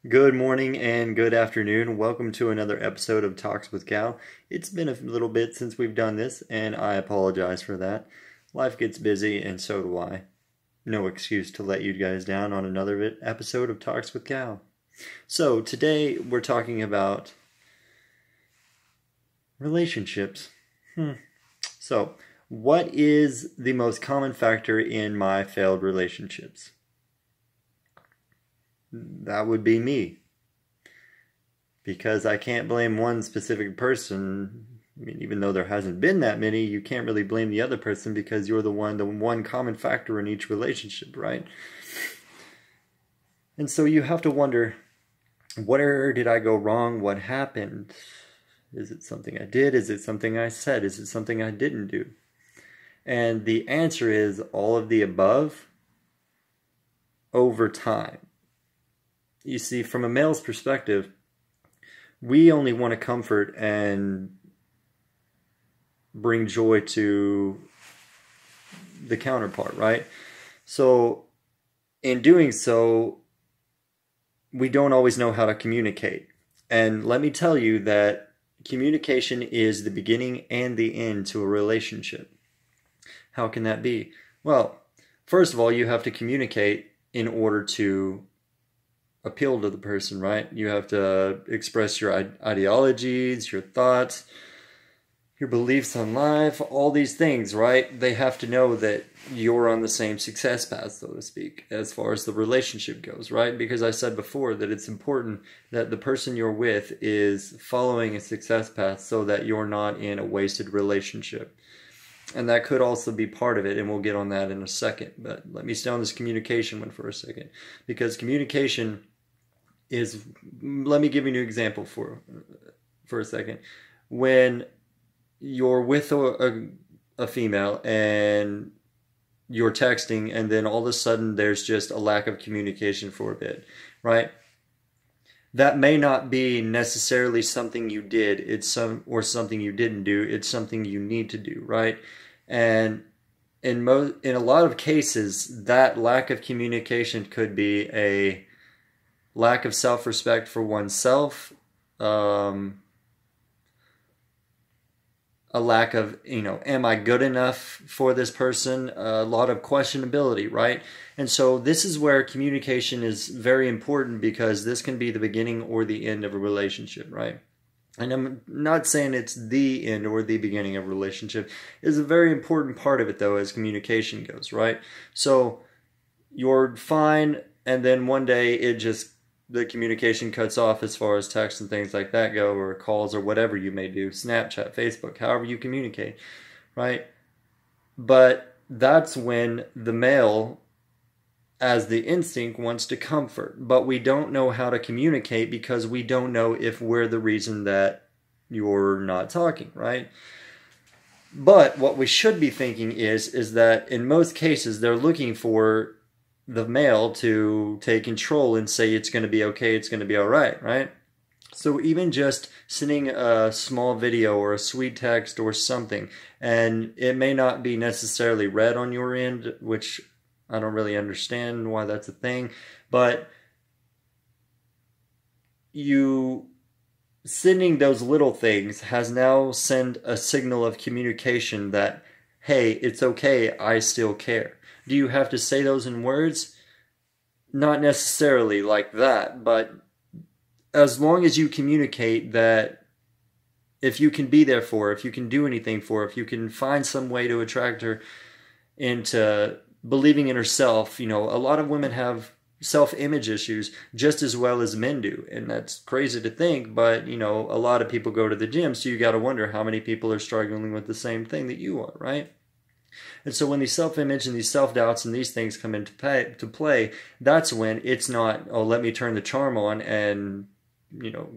Good morning and good afternoon. Welcome to another episode of Talks with Cal. It's been a little bit since we've done this, and I apologize for that. Life gets busy, and so do I. No excuse to let you guys down on another episode of Talks with Cal. So, today we're talking about relationships. So, what is the most common factor in my failed relationships? That would be me. Because I can't blame one specific person. I mean, even though there hasn't been that many, you can't really blame the other person because you're the one common factor in each relationship, right? And so you have to wonder, where did I go wrong? What happened? Is it something I did? Is it something I said? Is it something I didn't do? And the answer is all of the above over time. You see, from a male's perspective, we only want to comfort and bring joy to the counterpart, right? So, in doing so, we don't always know how to communicate. And let me tell you that communication is the beginning and the end to a relationship. How can that be? Well, first of all, you have to communicate in order to appeal to the person, right? You have to express your ideologies, your thoughts, your beliefs on life, all these things, right? They have to know that you're on the same success path, so to speak, as far as the relationship goes, right? Because I said before that it's important that the person you're with is following a success path so that you're not in a wasted relationship. And that could also be part of it, and we'll get on that in a second. But let me stay on this communication one for a second. Because communication is, let me give you an example for a second. When you're with a female and you're texting, and then all of a sudden there's just a lack of communication for a bit, right? That may not be necessarily something you did, or something you didn't do. It's something you need to do, right? And in a lot of cases, that lack of communication could be a lack of self-respect for oneself, a lack of, am I good enough for this person? A lot of questionability, right? And so this is where communication is very important, because this can be the beginning or the end of a relationship, right? And I'm not saying it's the end or the beginning of a relationship. It's a very important part of it, though, as communication goes, right? So you're fine, and then one day the communication cuts off as far as texts and things like that go, or calls, or whatever you may do, Snapchat, Facebook, however you communicate, right? But that's when the male, as the instinct, wants to comfort. But we don't know how to communicate because we don't know if we're the reason that you're not talking, right? But what we should be thinking is that in most cases, they're looking for the male to take control and say it's going to be okay, it's going to be all right, right? So even just sending a small video or a sweet text or something, and it may not be necessarily read on your end, which I don't really understand why that's a thing, but you sending those little things has now sent a signal of communication that, hey, it's okay, I still care. Do you have to say those in words? Not necessarily like that, but as long as you communicate that if you can be there for her, if you can do anything for her, if you can find some way to attract her into believing in herself, a lot of women have self-image issues just as well as men do. And that's crazy to think, but, a lot of people go to the gym, so you got to wonder how many people are struggling with the same thing that you are, right? And so when these self-image and these self-doubts and these things come into play, that's when it's not, oh, let me turn the charm on and,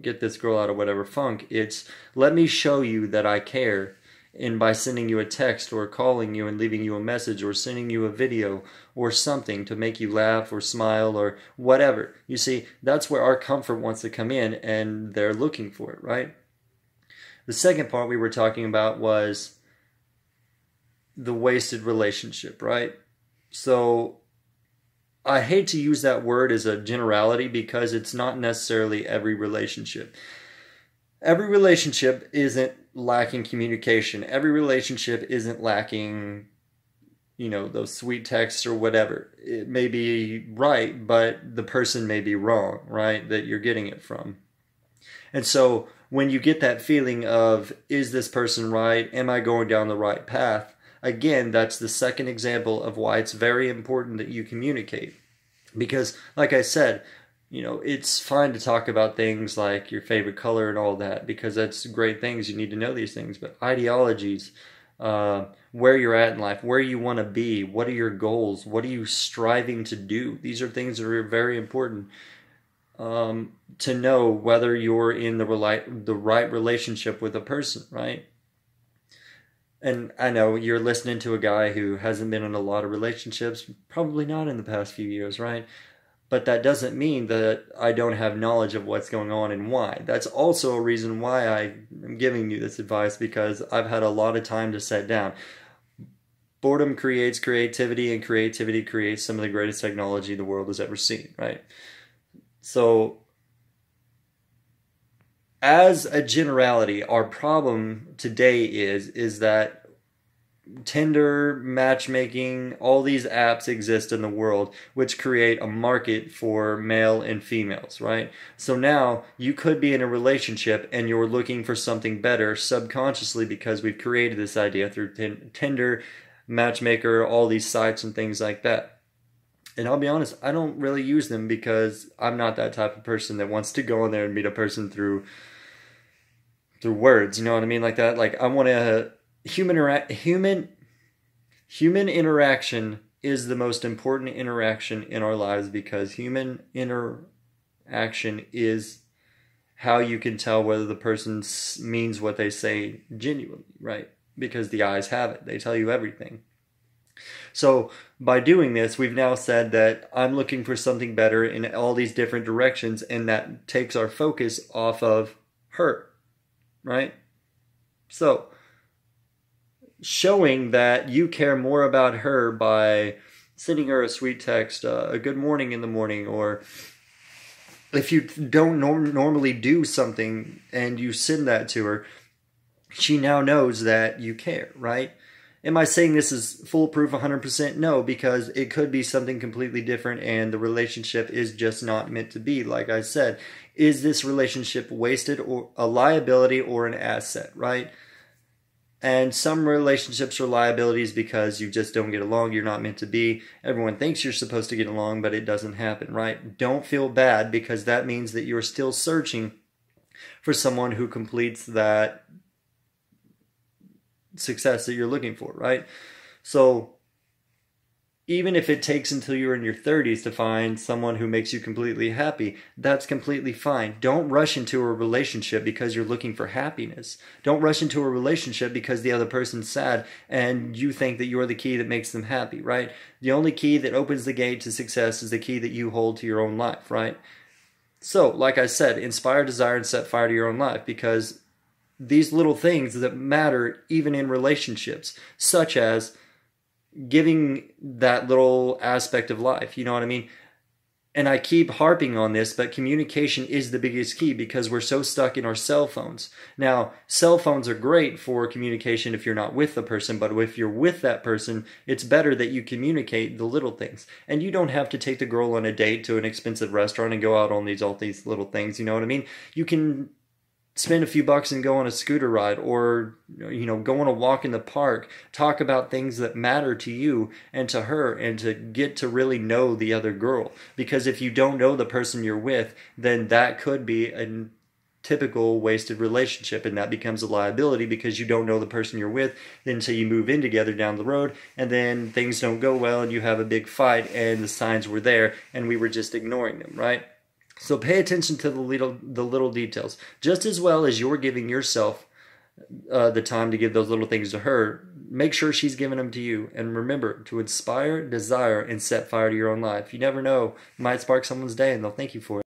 get this girl out of whatever funk. It's, let me show you that I care. And by sending you a text or calling you and leaving you a message or sending you a video or something to make you laugh or smile or whatever. You see, that's where our comfort wants to come in, and they're looking for it, right? The second part we were talking about was the wasted relationship, right? So I hate to use that word as a generality because it's not necessarily every relationship. Every relationship isn't lacking communication. Every relationship isn't lacking, those sweet texts or whatever. It may be right, but the person may be wrong, right? That you're getting it from. And so when you get that feeling of, is this person right? Am I going down the right path? Again, that's the second example of why it's very important that you communicate. Because, like I said, it's fine to talk about things like your favorite color and all that, because that's great things. You need to know these things. But ideologies, where you're at in life, where you want to be, what are your goals, what are you striving to do? These are things that are very important to know whether you're in the right relationship with a person, right? And I know you're listening to a guy who hasn't been in a lot of relationships, probably not in the past few years, right? But that doesn't mean that I don't have knowledge of what's going on and why. That's also a reason why I am giving you this advice, because I've had a lot of time to sit down. Boredom creates creativity, and creativity creates some of the greatest technology the world has ever seen, right? So, as a generality, our problem today is that Tinder, matchmaking, all these apps exist in the world, which create a market for male and females, right? So now you could be in a relationship and you're looking for something better subconsciously, because we've created this idea through Tinder, Matchmaker, all these sites and things like that. And I'll be honest, I don't really use them because I'm not that type of person that wants to go in there and meet a person through words, you know what I mean? Like that. Like, I want to human interaction is the most important interaction in our lives, because human interaction is how you can tell whether the person means what they say genuinely, right? Because the eyes have it. They tell you everything. So by doing this, we've now said that I'm looking for something better in all these different directions, and that takes our focus off of her, right? So showing that you care more about her by sending her a sweet text, a good morning in the morning, or if you don't normally do something and you send that to her, she now knows that you care, right? Am I saying this is foolproof 100%? No, because it could be something completely different and the relationship is just not meant to be. Like I said, is this relationship wasted, or a liability, or an asset, right? And some relationships are liabilities because you just don't get along. You're not meant to be. Everyone thinks you're supposed to get along, but it doesn't happen, right? Don't feel bad, because that means that you're still searching for someone who completes that success that you're looking for, right? So even if it takes until you're in your 30s to find someone who makes you completely happy, that's completely fine. Don't rush into a relationship because you're looking for happiness. Don't rush into a relationship because the other person's sad and you think that you're the key that makes them happy, right? The only key that opens the gate to success is the key that you hold to your own life, right? So, like I said, inspire, desire, and set fire to your own life, because these little things that matter even in relationships, such as giving that little aspect of life, you know what I mean? And I keep harping on this, but communication is the biggest key, because we're so stuck in our cell phones. Now, cell phones are great for communication if you're not with the person, but if you're with that person, it's better that you communicate the little things. And you don't have to take the girl on a date to an expensive restaurant and go out on all these little things, you know what I mean? You can spend a few bucks and go on a scooter ride, or go on a walk in the park. Talk about things that matter to you and to her, and to get to really know the other girl. Because if you don't know the person you're with, then that could be a typical wasted relationship, and that becomes a liability, because you don't know the person you're with until you move in together down the road, and then things don't go well and you have a big fight, and the signs were there and we were just ignoring them, right? So pay attention to the little details. Just as well as you're giving yourself the time to give those little things to her, make sure she's giving them to you. And remember to inspire, desire, and set fire to your own life. You never know, you might spark someone's day and they'll thank you for it.